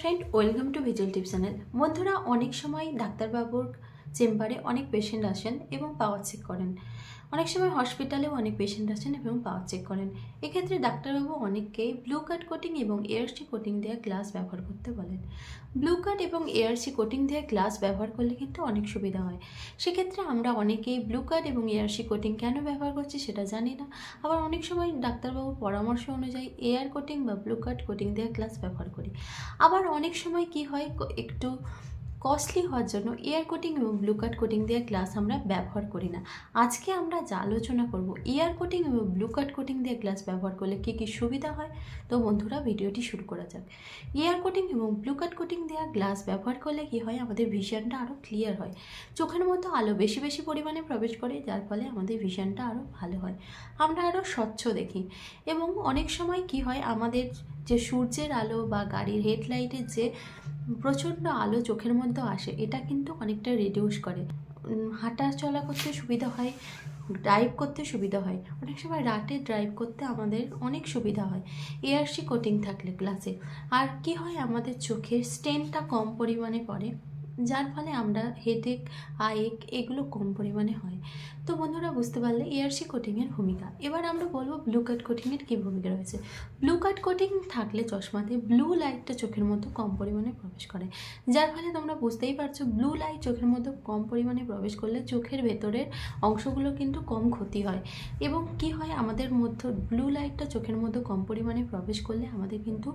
Friend, welcome to visual tip channel. বন্ধুরা, অনেক সময় ডাক্তারবাবুর চেম্বারে অনেক পেশেন্ট আসেন এবং পাওয়ার চেক করেন। অনেক সময় হসপিটালেও অনেক পেশেন্ট আসেন এবং পাওয়ার চেক করেন। এক্ষেত্রে ডাক্তারবাবু অনেককেই ব্লু কাট কোটিং এবং এআরসি কোটিং দেওয়া গ্লাস ব্যবহার করতে বলেন। ব্লু কাট এবং এআরসি কোটিং দেওয়া গ্লাস ব্যবহার করলে কিন্তু অনেক সুবিধা হয়। সেক্ষেত্রে আমরা অনেকেই ব্লু কাট এবং এআরসি কোটিং কেন ব্যবহার করছি সেটা জানি না। আবার অনেক সময় ডাক্তারবাবুর পরামর্শ অনুযায়ী এআর কোটিং বা ব্লু কাট কোটিং দেওয়া গ্লাস ব্যবহার করি। আবার অনেক সময় কি হয়, একটু কস্টলি হওয়ার জন্য এয়ার কোটিং এবং ব্লু কাট কোটিং দিয়ে গ্লাস আমরা ব্যবহার করি না। আজকে আমরা যা আলোচনা করব, এয়ার কোটিং এবং ব্লু কাট কোটিং দিয়ে গ্লাস ব্যবহার করলে কী কী সুবিধা হয়। তো বন্ধুরা, ভিডিওটি শুরু করা যাক। এয়ার কোটিং এবং ব্লু কাট কোটিং দেওয়া গ্লাস ব্যবহার করলে কি হয়, আমাদের ভিশনটা আরও ক্লিয়ার হয়। চোখের মধ্যে আলো বেশি বেশি পরিমাণে প্রবেশ করে, যার ফলে আমাদের ভিশনটা আরও ভালো হয়, আমরা আরও স্বচ্ছ দেখি। এবং অনেক সময় কি হয়, আমাদের যে সূর্যের আলো বা গাড়ির হেডলাইটের যে প্রচণ্ড আলো চোখের মধ্যে আসে, এটা কিন্তু অনেকটা রিডিউস করে। হাঁটা চলা করতে সুবিধা হয়, ড্রাইভ করতে সুবিধা হয়। অনেক সময় রাতে ড্রাইভ করতে আমাদের অনেক সুবিধা হয় এআরসি কোটিং থাকলে গ্লাসে। আর কি হয়, আমাদের চোখের স্ট্রেনটা কম পরিমাণে পড়ে, যার ফলে আমরা হেডেক, আইক এগুলো কম পরিমাণে হয়। তো বন্ধুরা, বুঝতে পারলে এআরসি কোটিংয়ের ভূমিকা। এবার আমরা বলবো ব্লু কাট কোটিংয়ের কী ভূমিকা রয়েছে। ব্লু কাট কোটিং থাকলে চশমাতে ব্লু লাইটটা চোখের মধ্যে কম পরিমাণে প্রবেশ করে, যার ফলে তোমরা বুঝতেই পারছো, ব্লু লাইট চোখের মধ্যে কম পরিমাণে প্রবেশ করলে চোখের ভেতরের অংশগুলো কিন্তু কম ক্ষতি হয়। এবং কি হয়, আমাদের মধ্যে ব্লু লাইটটা চোখের মধ্যে কম পরিমাণে প্রবেশ করলে আমাদের কিন্তু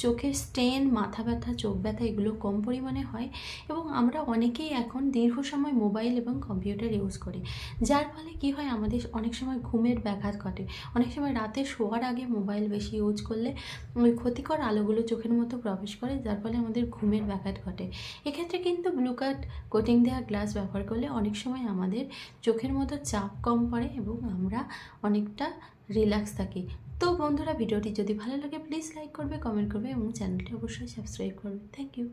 চোখের স্ট্রেন, মাথা ব্যথা, চোখ ব্যথা এগুলো কম পরিমাণে হয়। এবং আমরা অনেকেই এখন দীর্ঘ সময় মোবাইল এবং কম্পিউটার ইউজ করি, যার ফলে কি হয়, আমাদের অনেক সময় ঘুমের ব্যাঘাত ঘটে। অনেক সময় রাতে শোয়ার আগে মোবাইল বেশি ইউজ করলে ওই ক্ষতিকর আলোগুলো চোখের মধ্যে প্রবেশ করে, যার ফলে আমাদের ঘুমের ব্যাঘাত ঘটে। এক্ষেত্রে কিন্তু ব্লু কাট কোটিং দেওয়া গ্লাস ব্যবহার করলে অনেক সময় আমাদের চোখের মধ্যে চাপ কম পড়ে এবং আমরা অনেকটা রিল্যাক্স থাকি। তো বন্ধুরা, ভিডিওটি যদি ভালো লাগে প্লিজ লাইক করবে, কমেন্ট করবে এবং চ্যানেলটি অবশ্যই সাবস্ক্রাইব করবে। Thank you.